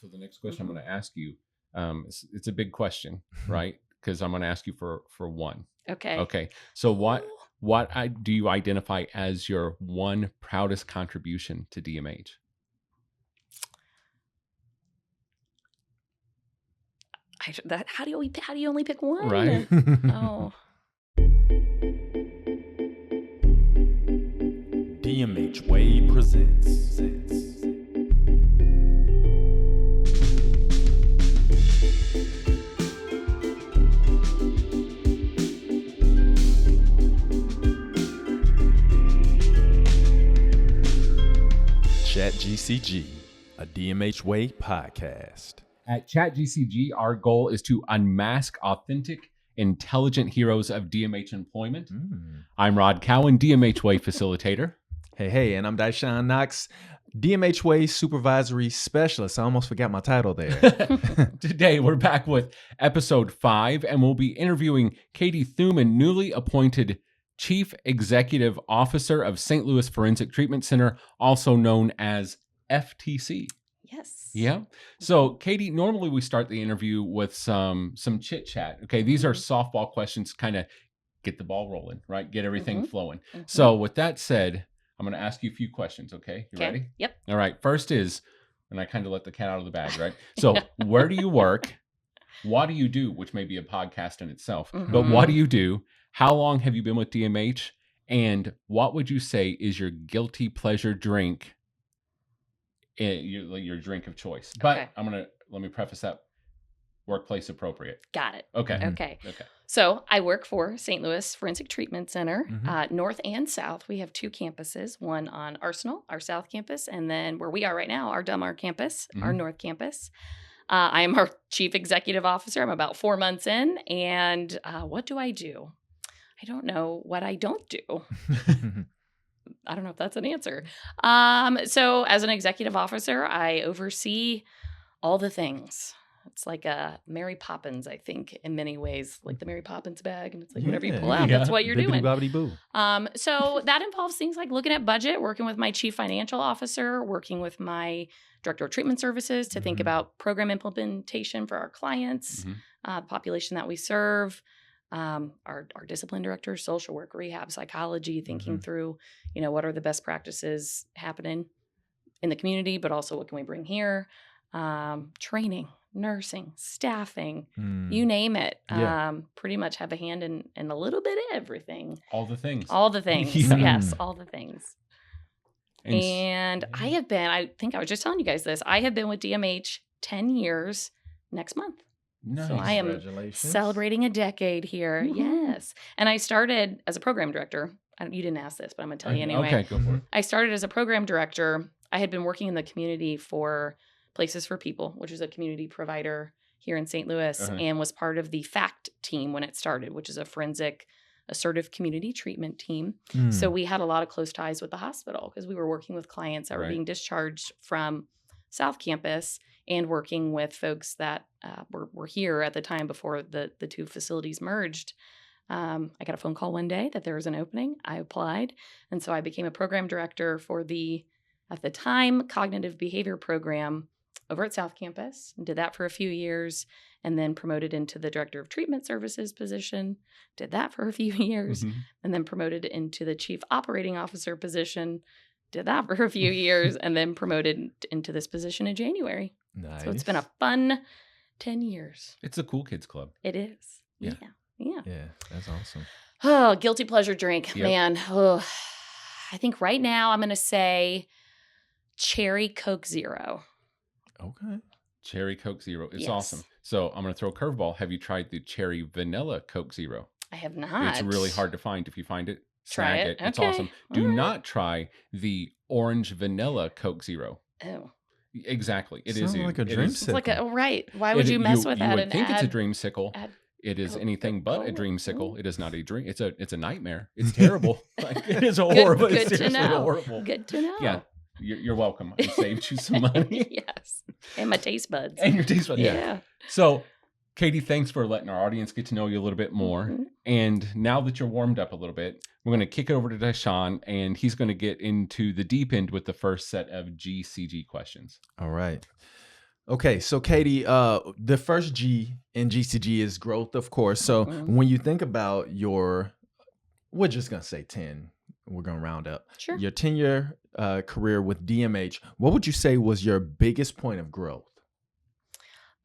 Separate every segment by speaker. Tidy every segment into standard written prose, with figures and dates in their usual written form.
Speaker 1: So the next question I'm going to ask you, it's a big question, right? Because I'm going to ask you for one. Okay. So what do you identify as your one proudest contribution to DMH?
Speaker 2: How do you only pick one?
Speaker 1: Right.
Speaker 2: Oh.
Speaker 3: DMH Way presents. Chat GCG, a DMH Way podcast.
Speaker 1: At Chat GCG, our goal is to unmask authentic, intelligent heroes of DMH employment. I'm Rod Cowan, DMH Way facilitator.
Speaker 3: Hey, and I'm Daishan Knox, DMH Way supervisory specialist. I almost forgot my title there.
Speaker 1: Today, we're back with episode 5, and we'll be interviewing Katie Thumann, newly appointed Chief Executive Officer of St. Louis Forensic Treatment Center, also known as FTC.
Speaker 2: Yes.
Speaker 1: Yeah. So, Katie, normally we start the interview with some chit chat. Okay, these are softball questions, kind of get the ball rolling, right? Get everything flowing. So, with that said, I'm going to ask you a few questions. Okay, you ready?
Speaker 2: Yep.
Speaker 1: All right. First is, and I kind of let the cat out of the bag, right? So, where do you work? What do you do? Which may be a podcast in itself, but what do you do? How long have you been with DMH? And what would you say is your guilty pleasure drink? Your drink of choice. But let me preface that workplace appropriate.
Speaker 2: Got it.
Speaker 1: Okay.
Speaker 2: So I work for St. Louis Forensic Treatment Center, North and South. We have 2 campuses, one on Arsenal, our South campus, and then where we are right now, our Delmar campus, our North campus. I am our Chief Executive Officer. I'm about 4 months in. And what do I do? I don't know what I don't do. I don't know if that's an answer. So as an executive officer, I oversee all the things. It's like a Mary Poppins, I think, in many ways, like the Mary Poppins bag. And it's like whatever you pull out, that's what you're doing.
Speaker 3: Bibbidi-bobbidi-boo.
Speaker 2: So that involves things like looking at budget, working with my chief financial officer, working with my director of treatment services to think about program implementation for our clients, the population that we serve. Our discipline director, social work, rehab, psychology, thinking through, what are the best practices happening in the community, but also what can we bring here? Training, nursing, staffing, you name it. Pretty much have a hand in a little bit of everything.
Speaker 1: All the things.
Speaker 2: Yes, all the things. And I think I was just telling you guys this. I have been with DMH 10 years next month.
Speaker 1: Nice.
Speaker 2: So I am celebrating a decade here. Yes. And I started as a program director. You didn't ask this, but I'm going to tell you anyway.
Speaker 1: Okay, go for it.
Speaker 2: I started as a program director. I had been working in the community for Places for People, which is a community provider here in St. Louis, and was part of the FACT team when it started, which is a forensic assertive community treatment team. So we had a lot of close ties with the hospital because we were working with clients that were being discharged from South Campus and working with folks that were here at the time before the 2 facilities merged. I got a phone call one day that there was an opening. I applied. And so I became a program director for at the time, cognitive behavior program over at South Campus. And did that for a few years and then promoted into the director of treatment services position. Did that for a few years and then promoted into the chief operating officer position. Did that for a few years and then promoted into this position in January.
Speaker 3: Nice.
Speaker 2: So it's been a fun 10 years.
Speaker 1: It's a cool kids club.
Speaker 2: It is. Yeah,
Speaker 3: that's awesome.
Speaker 2: Oh, guilty pleasure drink, man. Oh, I think right now I'm going to say Cherry Coke Zero.
Speaker 3: Okay.
Speaker 1: Cherry Coke Zero. It's awesome. So I'm going to throw a curveball. Have you tried the Cherry Vanilla Coke Zero?
Speaker 2: I have not.
Speaker 1: It's really hard to find. If you find it,
Speaker 2: try
Speaker 1: snag
Speaker 2: it.
Speaker 1: It's awesome. Do not try the Orange Vanilla Coke Zero.
Speaker 2: Oh.
Speaker 1: Exactly. It
Speaker 3: Sounds
Speaker 1: is
Speaker 3: like a dreamsicle.
Speaker 2: It's like right. Why would you mess with that?
Speaker 1: You would think it's a dreamsicle. It is anything but a
Speaker 2: Coca-Cola.
Speaker 1: dreamsicle. It is not a dream. It's a nightmare. It's terrible. It is horrible.
Speaker 2: Good
Speaker 1: It's
Speaker 2: to know.
Speaker 1: horrible.
Speaker 2: Good to know.
Speaker 1: Yeah. You're welcome. I saved you some money.
Speaker 2: Yes. And my taste buds.
Speaker 1: And your taste buds.
Speaker 2: Yeah.
Speaker 1: So, Katie, thanks for letting our audience get to know you a little bit more. And now that you're warmed up a little bit, we're going to kick it over to Daishan, and he's going to get into the deep end with the first set of GCG questions.
Speaker 3: All right. Okay, so Katie, the first G in GCG is growth, of course. So when you think about we're just gonna say 10. We're gonna round up.
Speaker 2: Sure.
Speaker 3: Your 10-year career with DMH. What would you say was your biggest point of growth?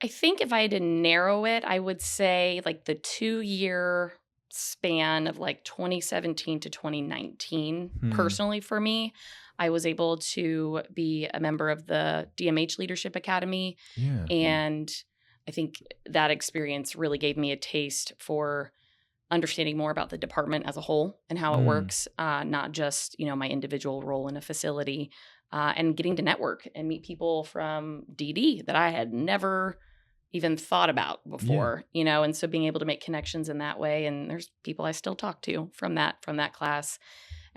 Speaker 2: I think if I had to narrow it, I would say like the 2-year span of like 2017 to 2019. Personally, for me, I was able to be a member of the DMH Leadership Academy.
Speaker 3: Yeah.
Speaker 2: And I think that experience really gave me a taste for understanding more about the department as a whole and how it works, not just, my individual role in a facility, and getting to network and meet people from DD that I had never even thought about before, and so being able to make connections in that way. And there's people I still talk to from that class.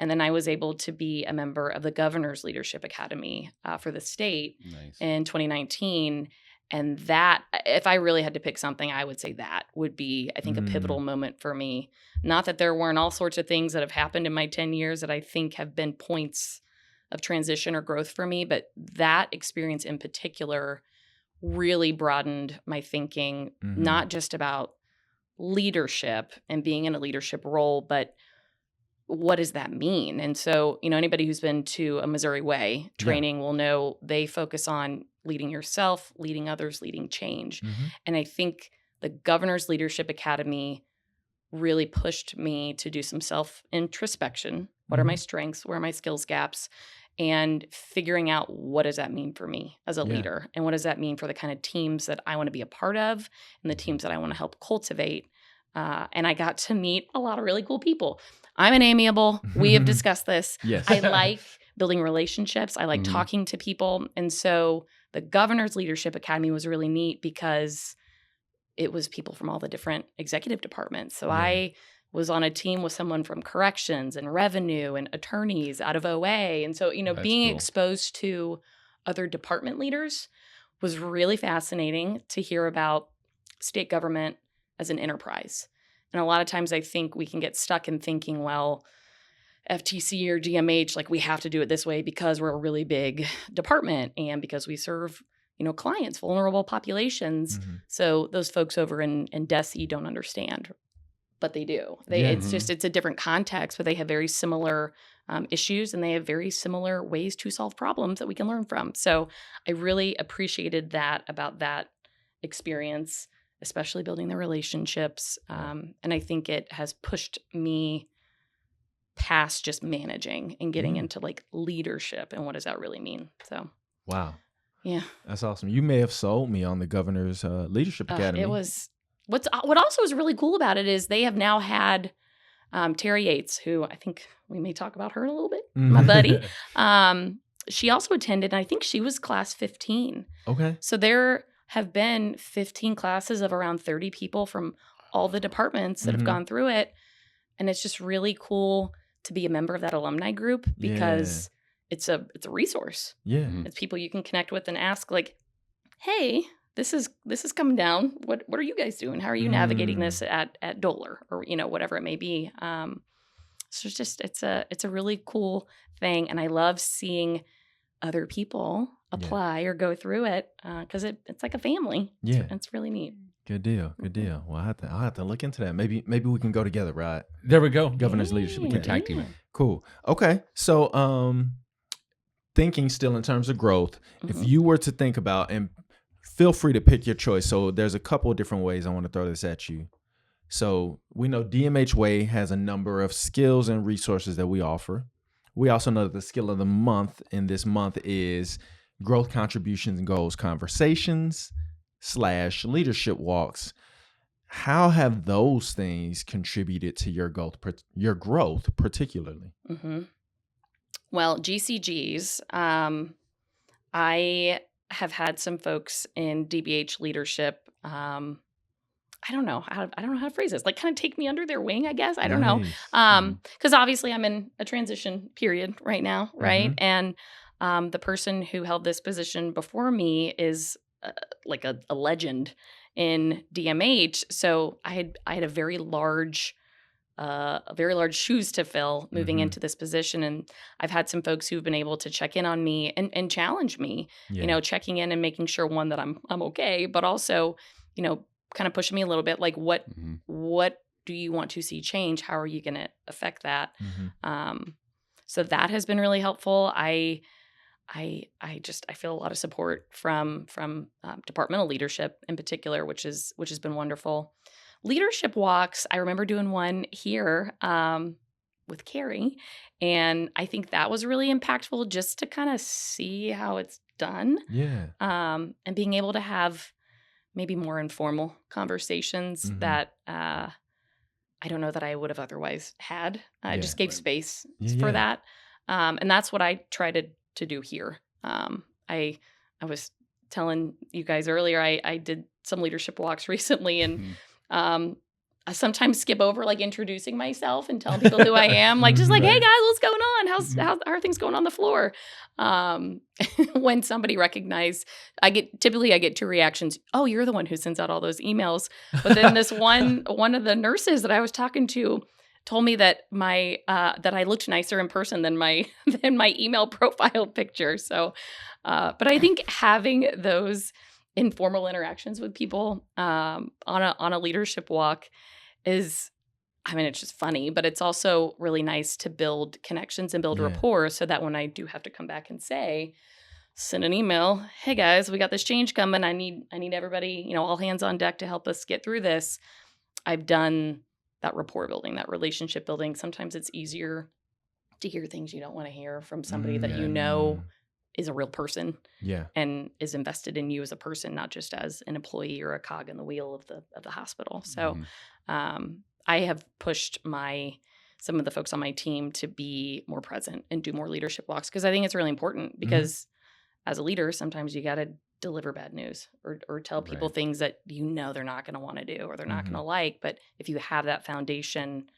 Speaker 2: And then I was able to be a member of the Governor's Leadership Academy for the state in 2019. And that, if I really had to pick something, I would say that would be, I think, a pivotal moment for me. Not that there weren't all sorts of things that have happened in my 10 years that I think have been points of transition or growth for me, but that experience in particular really broadened my thinking, not just about leadership and being in a leadership role, but what does that mean? And so, anybody who's been to a Missouri Way training will know they focus on leading yourself, leading others, leading change. And I think the Governor's Leadership Academy really pushed me to do some self-introspection. What are my strengths? Where are my skills gaps? And figuring out what does that mean for me as a leader? And what does that mean for the kind of teams that I want to be a part of and the teams that I want to help cultivate? And I got to meet a lot of really cool people. I'm an amiable. We have discussed this.
Speaker 3: Yes.
Speaker 2: I like building relationships. I like talking to people. And so the Governor's Leadership Academy was really neat because it was people from all the different executive departments. So I was on a team with someone from corrections and revenue and attorneys out of OA. And so, being exposed to other department leaders was really fascinating to hear about state government as an enterprise. And a lot of times I think we can get stuck in thinking, well, FTC or DMH, like we have to do it this way because we're a really big department and because we serve, clients, vulnerable populations. So those folks over in DESE don't understand, but they do. It's a different context, but they have very similar issues and they have very similar ways to solve problems that we can learn from. So I really appreciated that about that experience, especially building the relationships. And I think it has pushed me past just managing and getting into like leadership and what does that really mean. So
Speaker 3: wow.
Speaker 2: Yeah.
Speaker 3: That's awesome. You may have sold me on the Governor's Leadership Academy.
Speaker 2: It was what also is really cool about it is they have now had Terry Yates, who I think we may talk about her in a little bit, my buddy. She also attended, and I think she was class 15.
Speaker 3: Okay.
Speaker 2: So there have been 15 classes of around 30 people from all the departments that have gone through it. And it's just really cool to be a member of that alumni group because it's a resource.
Speaker 3: Yeah.
Speaker 2: It's people you can connect with and ask like, hey, this is coming down. What are you guys doing? How are you navigating this at Doler or, whatever it may be. So it's a really cool thing. And I love seeing other people apply or go through it because it's like a family.
Speaker 3: Yeah.
Speaker 2: It's really neat.
Speaker 3: Good deal. Good deal. Well, I'll have to look into that. Maybe we can go together, right?
Speaker 1: There we go.
Speaker 3: Governor's Leadership
Speaker 1: We can tag team it.
Speaker 3: Cool. Okay. So thinking still in terms of growth, if you were to think about, and feel free to pick your choice. So there's a couple of different ways I want to throw this at you. So we know DMH Way has a number of skills and resources that we offer. We also know that the skill of the month in this month is growth contributions and goals conversations / leadership walks. How have those things contributed to your growth particularly?
Speaker 2: Well, GCGs, I have had some folks in DBH leadership. I don't know how to phrase this. Like, kind of take me under their wing, I guess. I don't know. Because obviously, I'm in a transition period right now, right? And the person who held this position before me is like a legend in DMH. So I had a very large very large shoes to fill moving
Speaker 3: Mhm.
Speaker 2: into this position. And I've had some folks who've been able to check in on me and challenge me,
Speaker 3: Yeah.
Speaker 2: checking in and making sure, one, that I'm okay, but also, kind of pushing me a little bit, like what do you want to see change? How are you going to affect that?
Speaker 3: Mhm.
Speaker 2: So that has been really helpful. I feel a lot of support from departmental leadership in particular, which has been wonderful. Leadership walks. I remember doing one here with Carrie, and I think that was really impactful just to kind of see how it's done,
Speaker 3: Yeah.
Speaker 2: and being able to have maybe more informal conversations
Speaker 3: Mhm.
Speaker 2: that I don't know that I would have otherwise had. I
Speaker 3: Yeah.
Speaker 2: just gave
Speaker 1: Right.
Speaker 2: space
Speaker 3: Yeah,
Speaker 2: for
Speaker 3: yeah.
Speaker 2: that. And that's what I try to do here. I was telling you guys earlier, I did some leadership walks recently, and
Speaker 1: Mhm.
Speaker 2: I sometimes skip over like introducing myself and telling people who I am, like just like, hey
Speaker 1: Right.
Speaker 2: guys, what's going on?
Speaker 1: Mhm.
Speaker 2: How are things going on the floor? When somebody recognized, I get 2 reactions. Oh, you're the one who sends out all those emails. But then this one of the nurses that I was talking to told me that that I looked nicer in person than my email profile picture. So, but I think having those informal interactions with people on a leadership walk is, I mean, it's just funny, but it's also really nice to build connections and build
Speaker 3: Yeah.
Speaker 2: rapport, so that when I do have to come back and send an email, hey guys, we got this change coming. I need everybody, all hands on deck to help us get through this. I've done that rapport building, that relationship building. Sometimes it's easier to hear things you don't want to hear from somebody that
Speaker 3: Mm.
Speaker 2: is a real person
Speaker 3: Yeah.
Speaker 2: and is invested in you as a person, not just as an employee or a cog in the wheel of the hospital. So I have pushed some of the folks on my team to be more present and do more leadership walks, because I think it's really important, because as a leader, sometimes you got to deliver bad news or tell people
Speaker 1: Right.
Speaker 2: things that they're not going to want to do or they're not going to
Speaker 3: Mhm.
Speaker 2: like. But if you have that foundation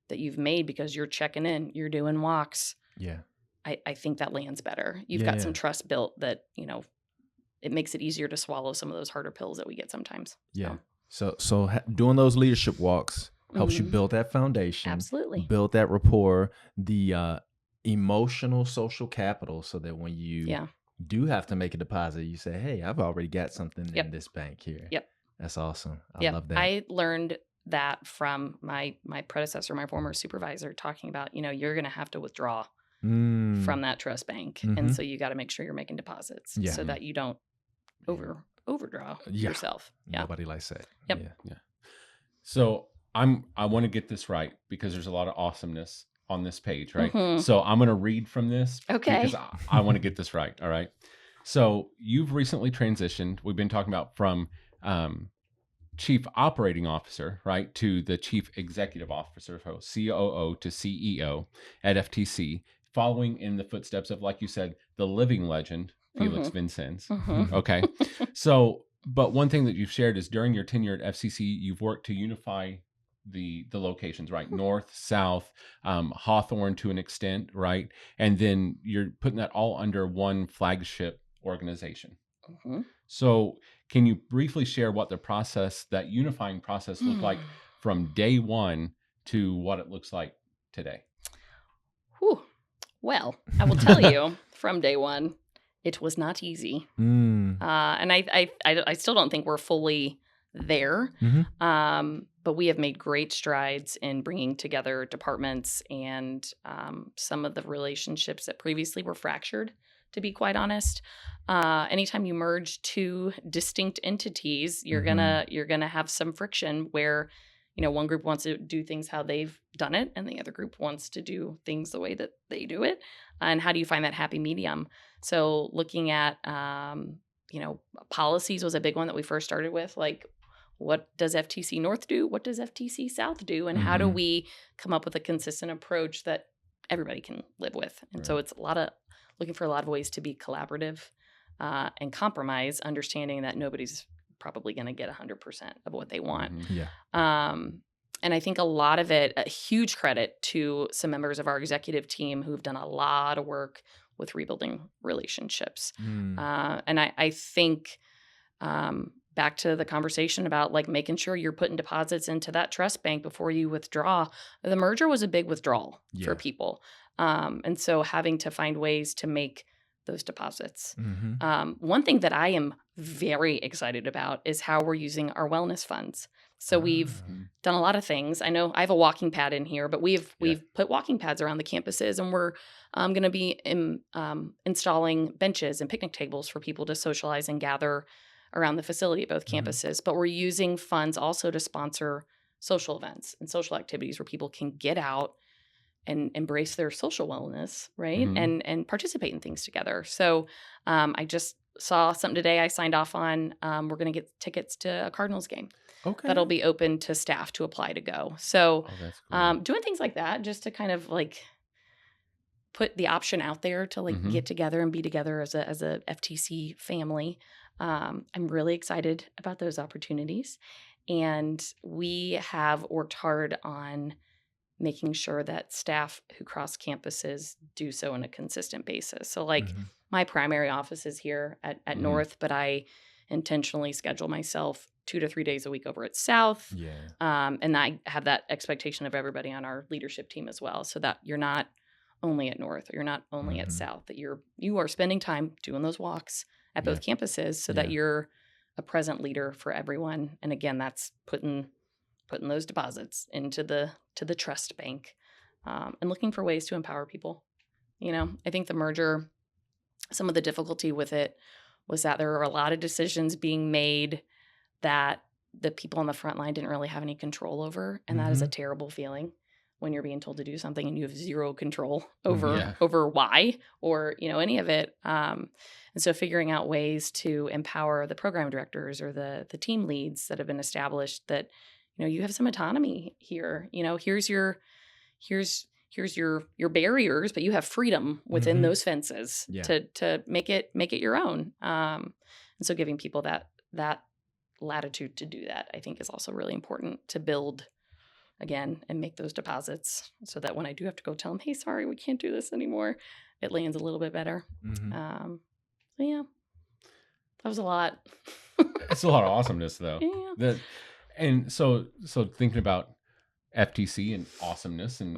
Speaker 2: that you've made because you're checking in, you're doing walks,
Speaker 3: Yeah.
Speaker 2: I think that lands better. You've
Speaker 3: Yeah,
Speaker 2: got some
Speaker 3: yeah.
Speaker 2: trust built that, it makes it easier to swallow some of those harder pills that we get sometimes.
Speaker 3: Yeah. So doing those leadership walks helps you
Speaker 2: Mhm.
Speaker 3: build that foundation,
Speaker 2: Absolutely.
Speaker 3: build that rapport, the emotional social capital, so that when you
Speaker 2: Yeah.
Speaker 3: do have to make a deposit, you say, "Hey, I've already got something in
Speaker 2: Yep.
Speaker 3: this bank here."
Speaker 2: Yep.
Speaker 3: That's awesome. I
Speaker 2: Yep.
Speaker 3: love that.
Speaker 2: I learned that from my predecessor, my former supervisor, talking about, you're going to have to withdraw from that trust bank. And so you got to make sure you're making deposits
Speaker 3: Yeah.
Speaker 2: so that you don't overdraw
Speaker 3: Yeah.
Speaker 2: yourself. Yeah.
Speaker 3: Nobody likes that.
Speaker 2: Yep.
Speaker 3: Yeah.
Speaker 1: So I want to get this right, because there's a lot of awesomeness on this page, right?
Speaker 2: Mhm.
Speaker 1: So I'm going to read from this
Speaker 2: Okay.
Speaker 1: because I want to get this right. All right. So you've recently transitioned. We've been talking about from chief operating officer, right, to the chief executive officer, so COO to CEO at FTC, following in the footsteps of, like you said, the living legend, Felix
Speaker 2: Mhm.
Speaker 1: Vincennes.
Speaker 2: Mhm.
Speaker 1: Okay. So, but one thing that you've shared is during your tenure at FCC, you've worked to unify the locations, right? North, South, Hawthorne to an extent, right? And then you're putting that all under one flagship organization.
Speaker 2: Mhm.
Speaker 1: So, can you briefly share what that unifying process looked like from day one to what it looks like today?
Speaker 2: Whew. Well, I will tell you from day one, it was not easy.
Speaker 3: Mm.
Speaker 2: And I still don't think we're fully there.
Speaker 3: Mhm.
Speaker 2: But we have made great strides in bringing together departments and some of the relationships that previously were fractured, to be quite honest. Anytime you merge two distinct entities, you're gonna have some friction where, one group wants to do things how they've done it, and the other group wants to do things the way that they do it. And how do you find that happy medium? So looking at, policies was a big one that we first started with. Like, what does FTC North do? What does FTC South do? And how do
Speaker 3: Mhm.
Speaker 2: we come up with a consistent approach that everybody can live with? And so it's looking for a lot of ways to be collaborative and compromise, understanding that nobody's probably going to get 100% of what they want.
Speaker 1: Mhm.
Speaker 3: Yeah.
Speaker 2: And I think a lot of it, a huge credit to some members of our executive team who've done a lot of work with rebuilding relationships.
Speaker 3: Mm.
Speaker 2: And I think back to the conversation about like making sure you're putting deposits into that trust bank before you withdraw. The merger was a big withdrawal for people. And so having to find ways to make those deposits. One thing that I am very excited about is how we're using our wellness funds. So we've done a lot of things. I know I have a walking pad in here, but we've put walking pads around the campuses, and we're going to be installing benches and picnic tables for people to socialize and gather around the facility at both campuses. But we're using funds also to sponsor social events and social activities where people can get out and embrace their social wellness, right? And participate in things together. So I just saw something today I signed off on. We're going to get tickets to a Cardinals game. Okay. That'll be open to staff to apply to go. So that's cool. Doing things like that just to kind of like put the option out there to like get together and be together as a FTC family. I'm really excited about those opportunities. And we have worked hard on making sure that staff who cross campuses do so on a consistent basis. So like my primary office is here at North, but I intentionally schedule myself 2 to 3 days a week over at South. And I have that expectation of everybody on our leadership team as well. So that you're not only at North or you're not only at South, that you are spending time doing those walks at both campuses so that you're a present leader for everyone. And again, that's putting those deposits into the trust bank, and looking for ways to empower people. You know, I think the merger, some of the difficulty with it was that there were a lot of decisions being made that the people on the front line didn't really have any control over. And that is a terrible feeling when you're being told to do something and you have zero control over why or, you know, any of it. And so figuring out ways to empower the program directors or the team leads that have been established that, you know, you have some autonomy here. You know, here's your barriers, but you have freedom within those fences to make it your own. And so giving people that latitude to do that, I think, is also really important to build again and make those deposits so that when I do have to go tell them, hey, sorry, we can't do this anymore, it lands a little bit better. So yeah, that was a lot.
Speaker 1: It's a lot of awesomeness though.
Speaker 2: Yeah.
Speaker 1: And so thinking about FTC and awesomeness and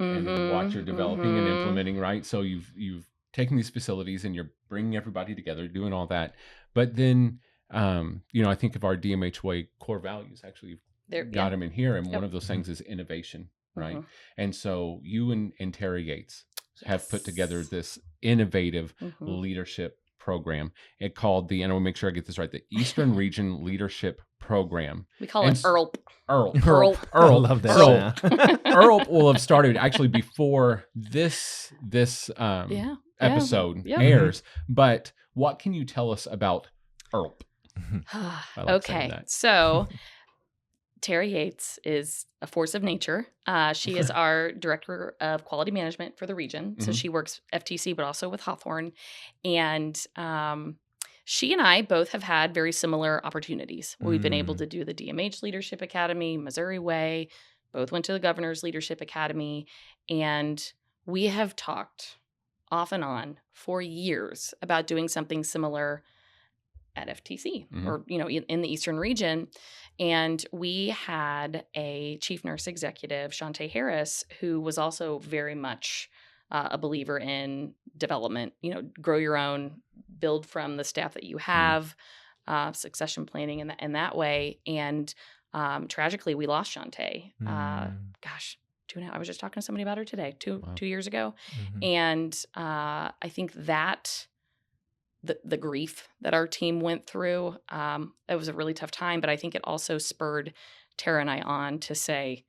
Speaker 1: what you're developing and implementing, right? So you've taken these facilities and you're bringing everybody together, doing all that. But then, you know, I think of our DMH Way core values, actually you've got them in here. And one of those things is innovation, right? And so you and Terry Yates have put together this innovative leadership program. It called and I will make sure I get this right, the Eastern Region Leadership Program.
Speaker 2: We call it ERLP.
Speaker 1: ERLP.
Speaker 3: I love that.
Speaker 1: So ERLP will have started actually before this episode airs. But what can you tell us about ERLP?
Speaker 2: Okay, so Terry Yates is a force of nature. She is our director of quality management for the region. So she works FTC, but also with Hawthorne. And she and I both have had very similar opportunities. We've been able to do the DMH Leadership Academy, Missouri Way, both went to the Governor's Leadership Academy. And we have talked off and on for years about doing something similar at FTC or, you know, in the Eastern region. And we had a chief nurse executive, Shantae Harris, who was also very much a believer in development, you know, grow your own, build from the staff that you have, succession planning in that way. And tragically, we lost Shantae. I was just talking to somebody about her today, 2 years ago. And I think that the grief that our team went through, it was a really tough time, but I think it also spurred Tara and I on to say,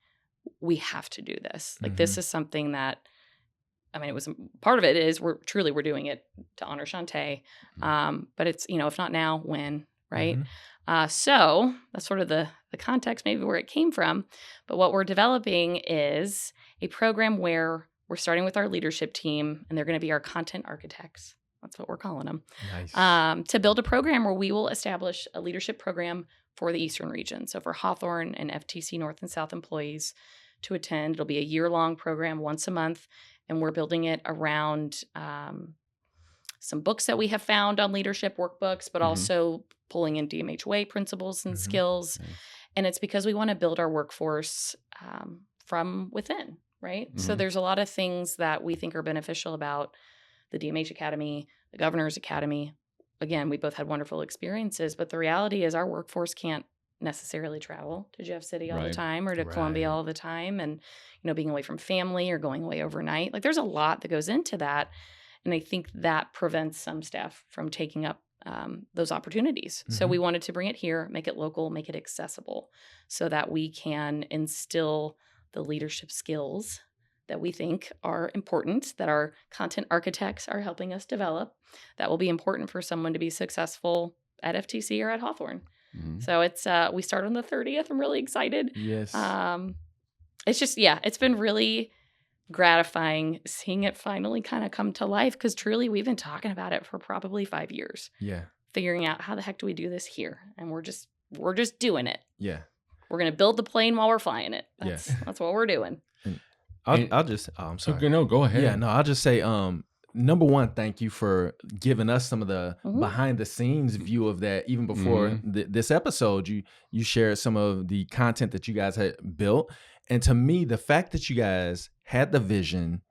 Speaker 2: we have to do this. Like, this is something that, I mean, it was part of it is we're doing it to honor Shantae. But it's, you know, if not now, when, right? So that's sort of the context, maybe where it came from. But what we're developing is a program where we're starting with our leadership team, and they're going to be our content architects. That's what we're calling them. Nice. To build a program where we will establish a leadership program for the Eastern region. So for Hawthorne and FTC North and South employees to attend, it'll be a year-long program once a month, and we're building it around some books that we have found on leadership workbooks, but also pulling in DMH Way principles and skills.
Speaker 1: Nice.
Speaker 2: And it's because we want to build our workforce from within, right? So there's a lot of things that we think are beneficial about the DMH Academy, the Governor's Academy. Again, we both had wonderful experiences, but the reality is our workforce can't necessarily travel to Jeff City all the time or to Columbia all the time, and being away from family or going away overnight. Like, there's a lot that goes into that, and I think that prevents some staff from taking up those opportunities. So we wanted to bring it here, make it local, make it accessible, so that we can instill the leadership skills that we think are important, that our content architects are helping us develop, that will be important for someone to be successful at FTC or at Hawthorne. So it's we start on the 30th. I'm really excited.
Speaker 3: Yes.
Speaker 2: It's just, it's been really gratifying seeing it finally kind of come to life, because truly we've been talking about it for probably 5 years.
Speaker 3: Yeah.
Speaker 2: Figuring out how the heck do we do this here, and we're just doing it.
Speaker 3: Yeah.
Speaker 2: We're gonna build the plane while we're flying it. That's what we're doing.
Speaker 3: I'll just. Oh, I'm sorry.
Speaker 1: Okay, no, go ahead.
Speaker 3: Yeah. No, I'll just say. Number one, thank you for giving us some of the behind the scenes view of that. Even before this episode, you shared some of the content that you guys had built. And to me, the fact that you guys had the vision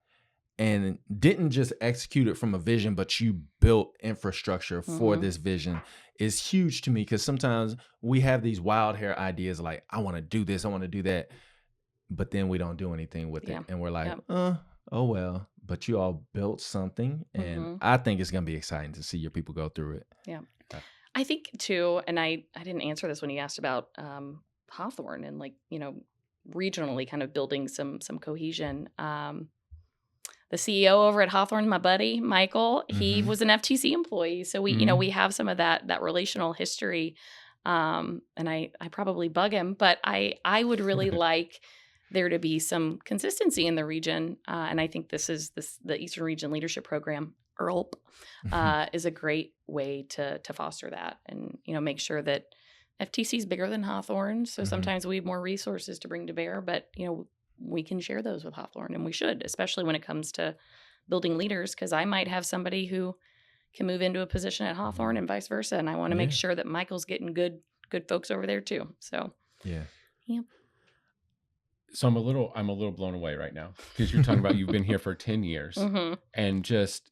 Speaker 3: and didn't just execute it from a vision, but you built infrastructure for this vision is huge to me, because sometimes we have these wild hair ideas like, I want to do this, I want to do that, but then we don't do anything with it. And we're like, oh, well. But you all built something, and I think it's going to be exciting to see your people go through it.
Speaker 2: Yeah. I think too, and I didn't answer this when you asked about Hawthorne and regionally kind of building some cohesion. The CEO over at Hawthorne, my buddy, Michael, he was an FTC employee. So we, we have some of that relational history. And I probably bug him, but I would really like there to be some consistency in the region. And I think the Eastern Region Leadership Program, ERLP, is a great way to foster that and, make sure that FTC is bigger than Hawthorne. So sometimes we have more resources to bring to bear, but, we can share those with Hawthorne, and we should, especially when it comes to building leaders, because I might have somebody who can move into a position at Hawthorne and vice versa. And I want to make sure that Michael's getting good folks over there too. So,
Speaker 1: So I'm a little blown away right now, because you're talking about you've been here for 10 years and just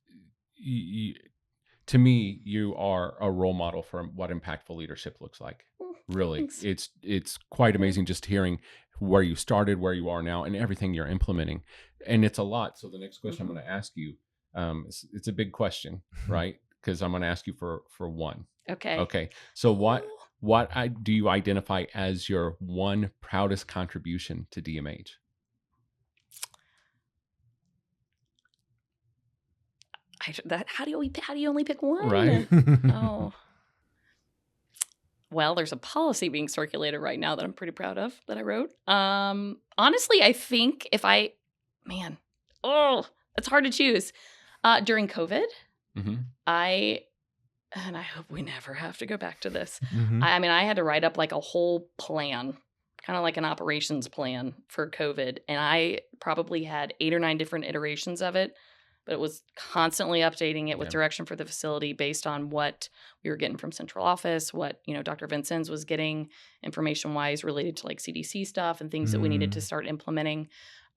Speaker 1: to me, you are a role model for what impactful leadership looks like. Really, thanks. It's quite amazing just hearing where you started, where you are now, and everything you're implementing. And it's a lot. So the next question I'm going to ask you, it's a big question, right? Because I'm going to ask you for one. Okay. So what do you identify as your one proudest contribution to DMH?
Speaker 2: How do you only pick one?
Speaker 1: Right.
Speaker 2: Oh. Well, there's a policy being circulated right now that I'm pretty proud of that I wrote. Honestly, I think it's hard to choose. During COVID, I hope we never have to go back to this. I had to write up like a whole plan, kind of like an operations plan for COVID. And I probably had 8 or 9 different iterations of it, but it was constantly updating it with direction for the facility based on what we were getting from central office, what, Dr. Vincennes was getting information-wise related to like CDC stuff and things that we needed to start implementing.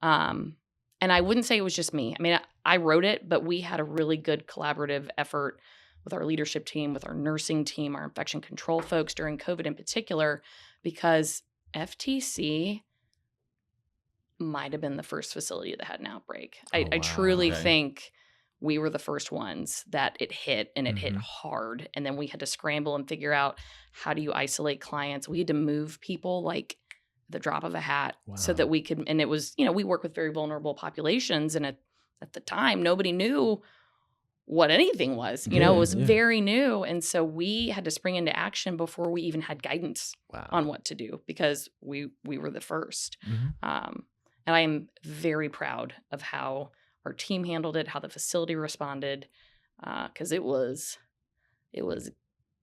Speaker 2: And I wouldn't say it was just me. I wrote it, but we had a really good collaborative effort with our leadership team, with our nursing team, our infection control folks during COVID in particular, because FTC might have been the first facility that had an outbreak. I truly think we were the first ones that it hit, and it hit hard. And then we had to scramble and figure out, how do you isolate clients? We had to move people like the drop of a hat so that we could, and it was, we work with very vulnerable populations. And at the time, nobody knew what anything was, it was very new. And so we had to spring into action before we even had guidance on what to do, because we were the first. And I am very proud of how our team handled it, how the facility responded, because it was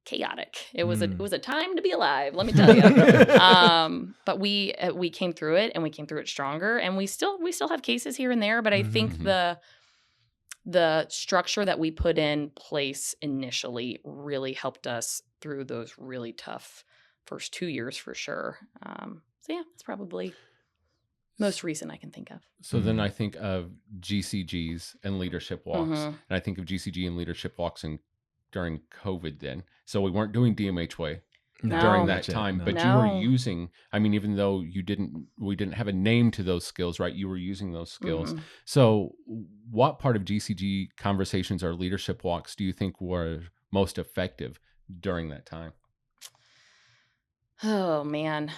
Speaker 2: chaotic. It was a time to be alive, let me tell you. But we came through it, and we came through it stronger. And we still have cases here and there, but I think the structure that we put in place initially really helped us through those really tough first 2 years for sure. So yeah, it's probably most recent I can think of.
Speaker 1: So then I think of GCGs and leadership walks, and I think of GCG and leadership walks during COVID then. So we weren't doing DMH Way during that time, but you were using, I mean, even though we didn't have a name to those skills, right? You were using those skills. So what part of GCG conversations or leadership walks do you think were most effective during that time?
Speaker 2: Oh man.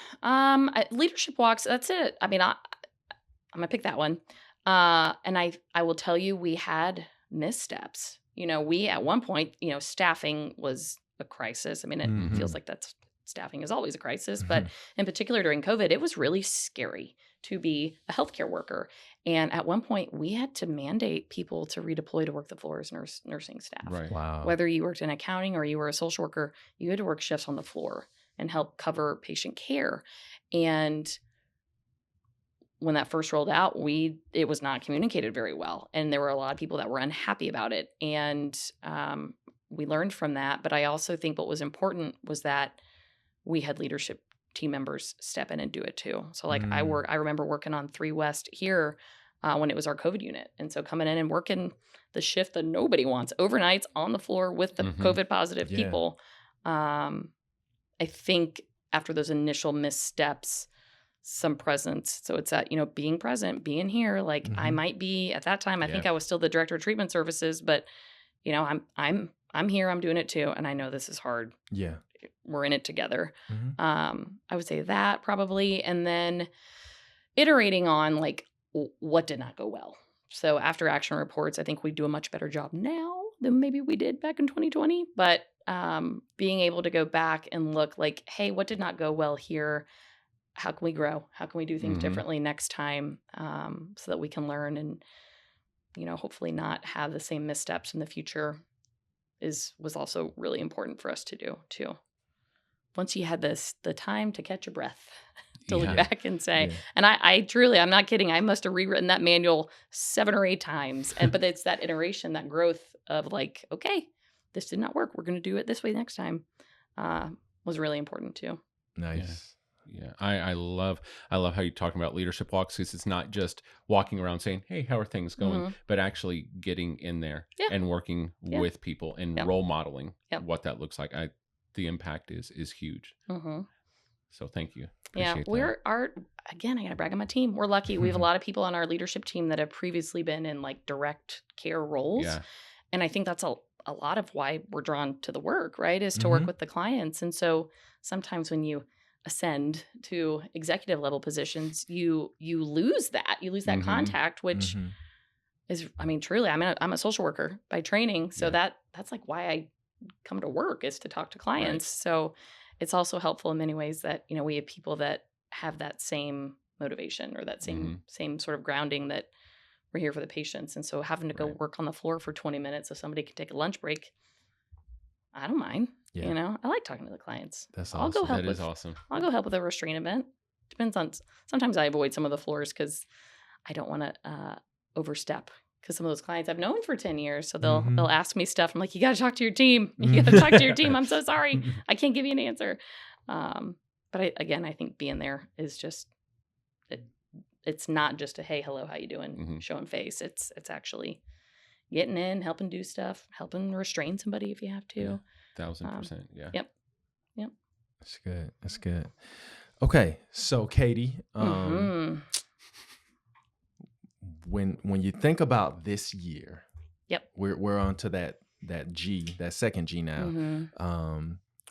Speaker 2: Leadership walks, that's it. I mean, I'm gonna pick that one. And I will tell you, we had missteps. We at one point, staffing was a crisis. I mean, it feels like staffing is always a crisis, but in particular during COVID, it was really scary to be a healthcare worker. And at one point, we had to mandate people to redeploy to work the floor as nursing staff.
Speaker 1: Right.
Speaker 3: Wow.
Speaker 2: Whether you worked in accounting or you were a social worker, you had to work shifts on the floor and help cover patient care. And when that first rolled out, it was not communicated very well. And there were a lot of people that were unhappy about it. And we learned from that. But I also think what was important was that we had leadership team members step in and do it too. So like I remember working on 3 West here when it was our COVID unit. And so coming in and working the shift that nobody wants, overnights on the floor with the COVID positive people. I think after those initial missteps, some presence. So it's that, being present, being here. Like I might be at that time, I think I was still the director of treatment services, but I'm here, I'm doing it too. And I know this is hard.
Speaker 3: Yeah.
Speaker 2: We're in it together. I would say that probably. And then iterating on like what did not go well. So after action reports, I think we do a much better job now than maybe we did back in 2020. But being able to go back and look like, hey, what did not go well here? How can we grow? How can we do things differently next time so that we can learn and, hopefully not have the same missteps in the future was also really important for us to do too. Once you had the time to catch your breath, to look back and say, and I truly, I'm not kidding. I must have rewritten that manual 7 or 8 times. But it's that iteration, that growth of like, okay, this did not work. We're going to do it this way next time was really important too.
Speaker 3: Nice.
Speaker 1: Yeah. I love how you talk about leadership walks, because it's not just walking around saying, hey, how are things going, but actually getting in there and working with people and role modeling what that looks like. The impact is huge. So thank you. Appreciate that.
Speaker 2: Again, I got to brag on my team. We're lucky. We have a lot of people on our leadership team that have previously been in like direct care roles. Yeah. And I think that's a lot of why we're drawn to the work, right? Is to work with the clients. And so sometimes when you ascend to executive level positions, you lose that. You lose that contact, which is, I mean, truly, I'm a social worker by training. So that's like why I come to work, is to talk to clients. Right. So it's also helpful in many ways that, we have people that have that same motivation or that same sort of grounding, that we're here for the patients. And so having to go work on the floor for 20 minutes so somebody can take a lunch break, I don't mind. Yeah. I like talking to the clients.
Speaker 3: That's awesome.
Speaker 2: I'll go help
Speaker 1: that is awesome.
Speaker 2: I'll go help with a restraint event. Depends on, sometimes I avoid some of the floors because I don't want to overstep, because some of those clients I've known for 10 years. So they'll ask me stuff. I'm like, you got to talk to your team. You got to talk to your team. I'm so sorry. I can't give you an answer. But I think being there is just, it's not just a, hey, hello, how you doing? Showing face. It's actually getting in, helping do stuff, helping restrain somebody if you have to.
Speaker 1: 1,000%. Yeah.
Speaker 2: Yep.
Speaker 3: That's good. Okay. So Katie, when you think about this year, we're on to that second G now.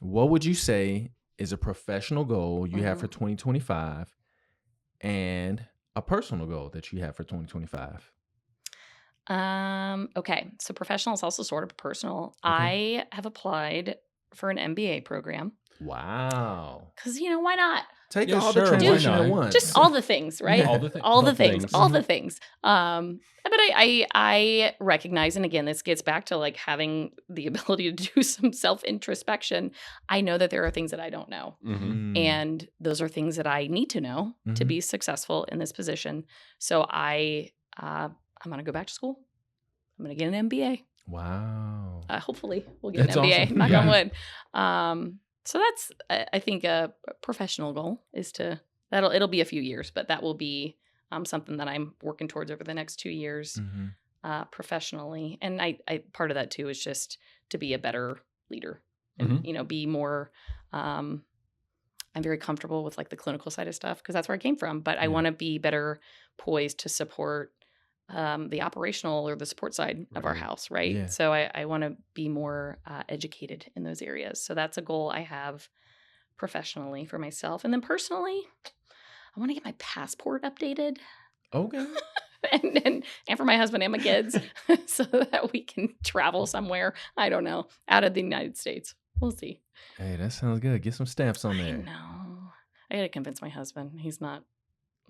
Speaker 3: What would you say is a professional goal you have for 2025 and a personal goal that you have for 2025?
Speaker 2: Okay. So professional is also sort of personal. Okay. I have applied for an MBA program.
Speaker 3: Wow.
Speaker 2: Because, why not?
Speaker 3: Take all the transition at once.
Speaker 2: Just all the things, right? All the things. But I recognize, and again, this gets back to like having the ability to do some self-introspection. I know that there are things that I don't know. And those are things that I need to know to be successful in this position. So I'm going to go back to school. I'm going to get an MBA.
Speaker 3: Wow.
Speaker 2: Hopefully we'll get
Speaker 3: That's
Speaker 2: an MBA.
Speaker 3: awesome.
Speaker 2: Knock
Speaker 3: Yeah.
Speaker 2: on wood. So that's, I think, a professional goal is it'll be a few years, but that will be something that I'm working towards over the next 2 years professionally. And I part of that too is just to be a better leader and, be more, I'm very comfortable with like the clinical side of stuff because that's where I came from, but I want to be better poised to support the operational or the support side of our house, right?
Speaker 3: Yeah.
Speaker 2: So I want to be more educated in those areas. So that's a goal I have professionally for myself. And then personally, I want to get my passport updated.
Speaker 3: Okay.
Speaker 2: and for my husband and my kids so that we can travel somewhere, I don't know, out of the United States. We'll see.
Speaker 3: Hey, that sounds good. Get some stamps on there.
Speaker 2: I know. I got to convince my husband. He's not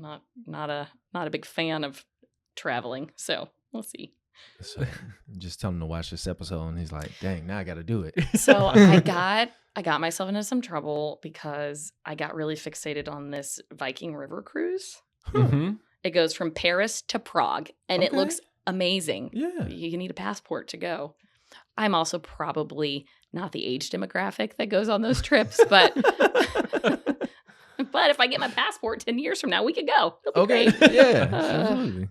Speaker 2: a big fan of traveling, so we'll see.
Speaker 3: So just tell him to watch this episode, and he's like, "Dang, now I got to do it."
Speaker 2: So I got myself into some trouble because I got really fixated on this Viking River cruise. It goes from Paris to Prague, and it looks amazing.
Speaker 3: Yeah,
Speaker 2: you need a passport to go. I'm also probably not the age demographic that goes on those trips, but but if I get my passport 10 years from now, we could go. It'll be great.
Speaker 3: Yeah, absolutely.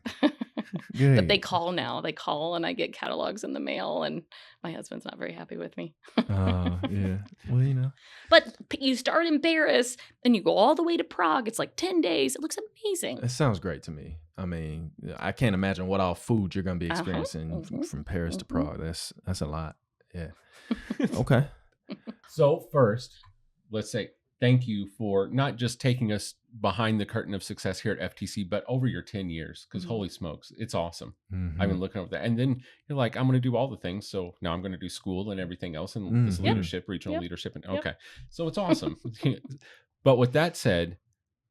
Speaker 2: But they call now. They call and I get catalogs in the mail, and my husband's not very happy with me.
Speaker 3: Yeah. Well,
Speaker 2: But you start in Paris and you go all the way to Prague. It's like 10 days. It looks amazing.
Speaker 3: It sounds great to me. I mean, I can't imagine what all food you're going to be experiencing from Paris to Prague. That's a lot. Yeah. Okay.
Speaker 1: So first, let's say thank you for not just taking us behind the curtain of success here at FTC, but over your 10 years, because holy smokes, it's awesome. I've been looking over that. And then you're like, I'm going to do all the things. So now I'm going to do school and everything else and this leadership, regional leadership. And okay. So it's awesome. But with that said,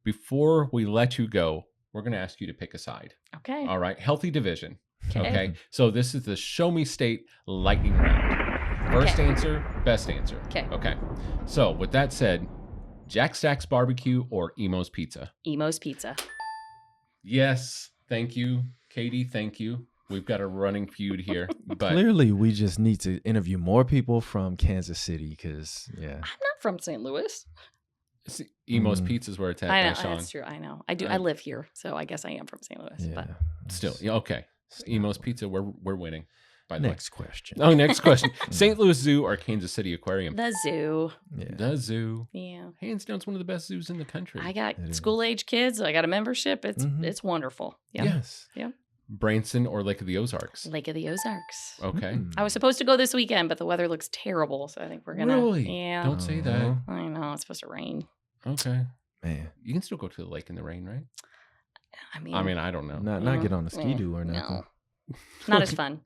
Speaker 1: before we let you go, we're going to ask you to pick a side.
Speaker 2: Okay.
Speaker 1: All right. Healthy division. Okay. So this is the Show Me State lightning round. First answer, best answer. Okay. So with that said, Jack Stack's Barbecue or Emo's Pizza?
Speaker 2: Emo's Pizza.
Speaker 1: Yes. Thank you. Katie, thank you. We've got a running feud here. But
Speaker 3: clearly, we just need to interview more people from Kansas City because,
Speaker 2: I'm not from St. Louis.
Speaker 1: See, Emo's Pizza is where it's at.
Speaker 2: I know.
Speaker 1: Sean.
Speaker 2: That's true. I know. I do. I live here, so I guess I am from St. Louis.
Speaker 3: Yeah.
Speaker 2: But
Speaker 1: Still, okay. Emo's Pizza, we're winning. By the
Speaker 3: next question.
Speaker 1: Oh, next question. St. Louis Zoo or Kansas City Aquarium?
Speaker 2: The zoo.
Speaker 3: Yeah.
Speaker 1: The zoo.
Speaker 2: Yeah.
Speaker 1: Hands down, it's one of the best zoos in the country.
Speaker 2: I got school-age kids. I got a membership. It's wonderful. Yeah.
Speaker 3: Yes.
Speaker 2: Yeah.
Speaker 1: Branson or Lake of the Ozarks?
Speaker 2: Lake of the Ozarks.
Speaker 1: Okay.
Speaker 2: I was supposed to go this weekend, but the weather looks terrible, so I think we're gonna.
Speaker 1: Really?
Speaker 2: Yeah.
Speaker 1: Don't say that.
Speaker 2: I know it's supposed to rain.
Speaker 1: Okay.
Speaker 3: Man,
Speaker 1: you can still go to the lake in the rain, right?
Speaker 2: I mean,
Speaker 1: I don't know.
Speaker 3: Not get on the ski-doo or nothing.
Speaker 2: No. Not as fun.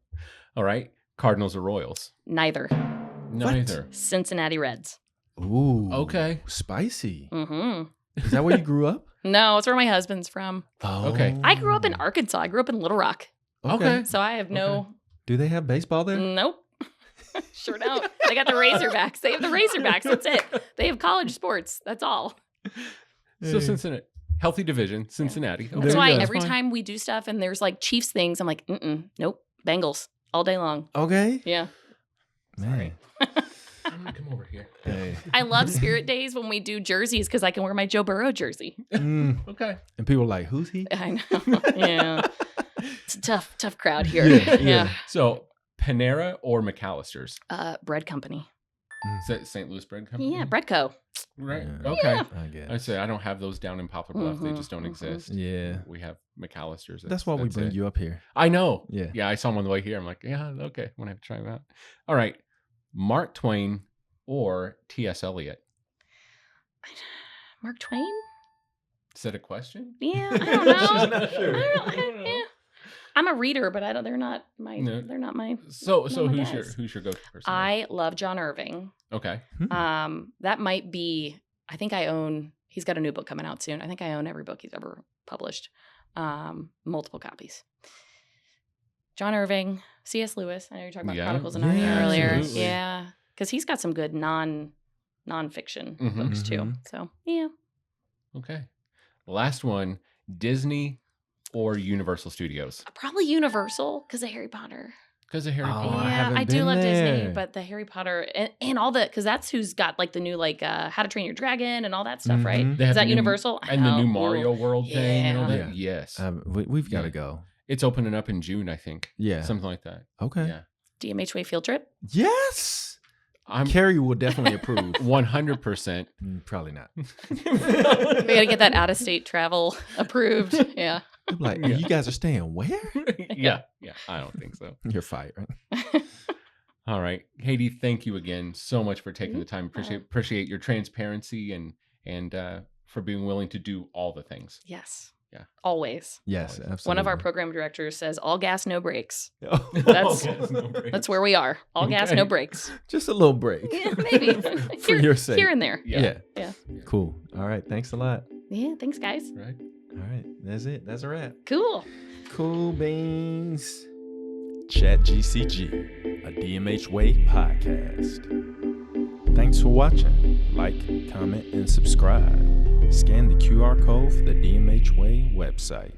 Speaker 1: All right. Cardinals or Royals?
Speaker 2: Neither.
Speaker 1: Neither.
Speaker 2: Cincinnati Reds.
Speaker 3: Ooh.
Speaker 1: Okay.
Speaker 3: Spicy.
Speaker 2: Mm-hmm.
Speaker 3: Is that where you grew up?
Speaker 2: No, it's where my husband's from.
Speaker 3: Oh.
Speaker 1: Okay.
Speaker 2: I grew up in Arkansas. I grew up in Little Rock.
Speaker 1: Okay.
Speaker 2: So I have no.
Speaker 3: Do they have baseball there?
Speaker 2: Nope. Sure don't. They got the Razorbacks. They have the Razorbacks. That's it. They have college sports. That's all.
Speaker 1: So Cincinnati. Healthy division, Cincinnati.
Speaker 2: Okay. That's why every time we do stuff and there's like Chiefs things, I'm like, nope, Bengals all day long.
Speaker 3: Okay.
Speaker 2: Yeah.
Speaker 3: Man.
Speaker 1: I'm going to come over here.
Speaker 3: Hey.
Speaker 2: I love Spirit Days when we do jerseys because I can wear my Joe Burrow jersey.
Speaker 1: Okay.
Speaker 3: And people are like, who's he?
Speaker 2: I know. Yeah. It's a tough crowd here. Yeah.
Speaker 1: So Panera or McAllister's?
Speaker 2: Bread company.
Speaker 1: Is that St. Louis Bread Company?
Speaker 2: Yeah, Breadco.
Speaker 1: Right.
Speaker 3: Yeah.
Speaker 1: Okay.
Speaker 2: Yeah.
Speaker 3: I guess.
Speaker 1: I say I don't have those down in Poplar Bluff. They just don't exist.
Speaker 3: Yeah.
Speaker 1: We have McAllister's.
Speaker 3: That's why we bring you up here.
Speaker 1: I know.
Speaker 3: Yeah.
Speaker 1: Yeah, I saw them on the way here. I'm like, yeah, okay. I'm going to have to try them out. All right. Mark Twain or T.S. Eliot?
Speaker 2: Mark Twain?
Speaker 1: Is that a question?
Speaker 2: Yeah, I don't know.
Speaker 3: She's not sure.
Speaker 2: I don't know. I'm a reader, but they're not my they're not my
Speaker 1: So
Speaker 2: not my
Speaker 1: who's your go-to person?
Speaker 2: I love John Irving.
Speaker 1: Okay.
Speaker 2: That might be he's got a new book coming out soon. I think I own every book he's ever published. Multiple copies. John Irving, C.S. Lewis. I know you're talking about Chronicles of Narnia earlier.
Speaker 1: Absolutely.
Speaker 2: Yeah. Because he's got some good nonfiction books too. So yeah.
Speaker 1: Okay. Last one, Disney or Universal Studios?
Speaker 2: Probably Universal because of Harry Potter.
Speaker 1: Because of Harry
Speaker 3: Oh,
Speaker 1: Potter.
Speaker 3: I
Speaker 2: Yeah,
Speaker 3: haven't
Speaker 2: I do
Speaker 3: been
Speaker 2: love Disney,
Speaker 3: there.
Speaker 2: but the Harry Potter and all the, because that's who's got like the new like How to Train Your Dragon and all that stuff, right?
Speaker 3: Mhm.
Speaker 1: They
Speaker 2: Is
Speaker 1: have
Speaker 2: that
Speaker 1: the new-
Speaker 2: Universal?
Speaker 1: And the new
Speaker 2: Oh,
Speaker 1: Mario
Speaker 2: ooh.
Speaker 1: World thing and all
Speaker 2: Yeah.
Speaker 1: that. Yes.
Speaker 3: We've got to
Speaker 1: Yeah.
Speaker 3: go.
Speaker 1: It's opening up in June, I think.
Speaker 3: Yeah.
Speaker 1: Something like that.
Speaker 3: Okay.
Speaker 1: Yeah.
Speaker 2: DMH Way field trip.
Speaker 3: Yes.
Speaker 1: I'm
Speaker 3: Carrie will definitely approve.
Speaker 1: 100%.
Speaker 3: Probably not.
Speaker 2: We got to get that out of state travel approved. Yeah.
Speaker 3: I'm like,
Speaker 1: Yeah.
Speaker 3: you guys are staying where?
Speaker 1: Yeah. Yeah. I don't think so.
Speaker 3: You're fired, right?
Speaker 1: All right. Haiti, thank you again so much for taking the time. Appreciate your transparency and for being willing to do all the things.
Speaker 2: Yes.
Speaker 1: Yeah.
Speaker 2: Always.
Speaker 3: Yes, absolutely.
Speaker 2: One of our program directors says all gas, no brakes.
Speaker 3: That's
Speaker 2: That's where we are. All gas, no
Speaker 1: Okay.
Speaker 2: brakes.
Speaker 3: just a little break.
Speaker 2: Yeah, maybe.
Speaker 3: For your sake.
Speaker 2: Here and there.
Speaker 3: Yeah.
Speaker 2: Yeah.
Speaker 3: Cool. All right. Thanks a lot.
Speaker 2: Yeah. Thanks, guys.
Speaker 1: Right.
Speaker 3: All right. That's it. That's a wrap.
Speaker 2: Cool.
Speaker 3: Cool beans. Chat GCG, a DMH Way podcast. Thanks for watching. Like, comment, and subscribe. Scan the QR code for the DMH Way website.